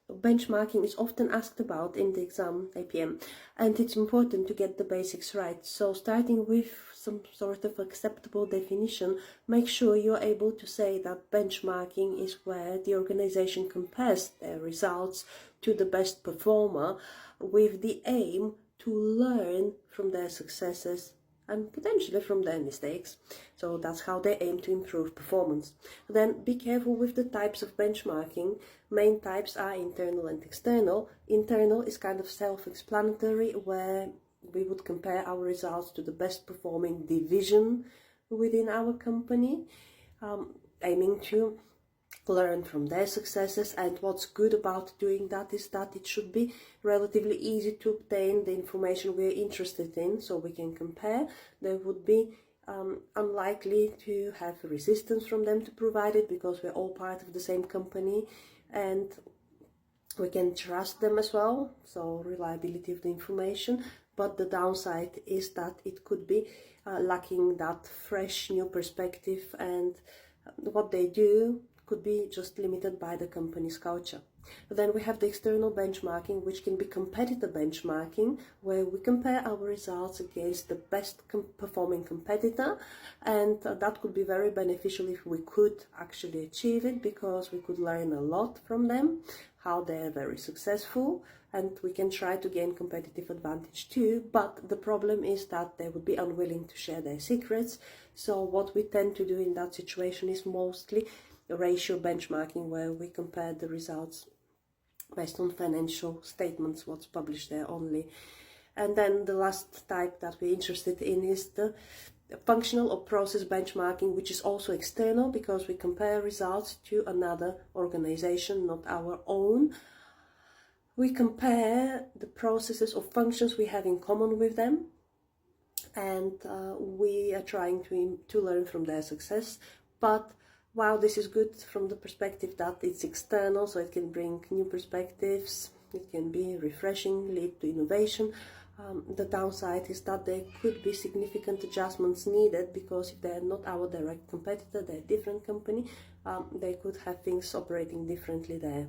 benchmarking is often asked about in the exam APM, and it's important to get the basics right. So starting with some sort of acceptable definition, make sure you're able to say that benchmarking is where the organization compares their results to the best performer with the aim to learn from their successes and potentially from their mistakes. So that's how they aim to improve performance. Then be careful with the types of benchmarking. Main types are internal and external. Internal is kind of self-explanatory, where we would compare our results to the best performing division within our company, aiming to learn from their successes. And what's good about doing that is that it should be relatively easy to obtain the information we're interested in, so we can compare. There would be unlikely to have resistance from them to provide it, because we're all part of the same company and we can trust them as well, so reliability of the information. But the downside is that it could be lacking that fresh new perspective, and what they do could be just limited by the company's culture. But then we have the external benchmarking, which can be competitor benchmarking, where we compare our results against the best performing competitor, and that could be very beneficial if we could actually achieve it, because we could learn a lot from them, how they're very successful, and we can try to gain competitive advantage too. But the problem is that they would be unwilling to share their secrets. So what we tend to do in that situation is mostly ratio benchmarking, where we compare the results based on financial statements, what's published there only. And then the last type that we're interested in is the functional or process benchmarking, which is also external, because we compare results to another organization, not our own. We compare the processes or functions we have in common with them, and we are trying to learn from their success. But while this is good from the perspective that it's external, so it can bring new perspectives, it can be refreshing, lead to innovation, the downside is that there could be significant adjustments needed, because if they're not our direct competitor, they're a different company, they could have things operating differently there.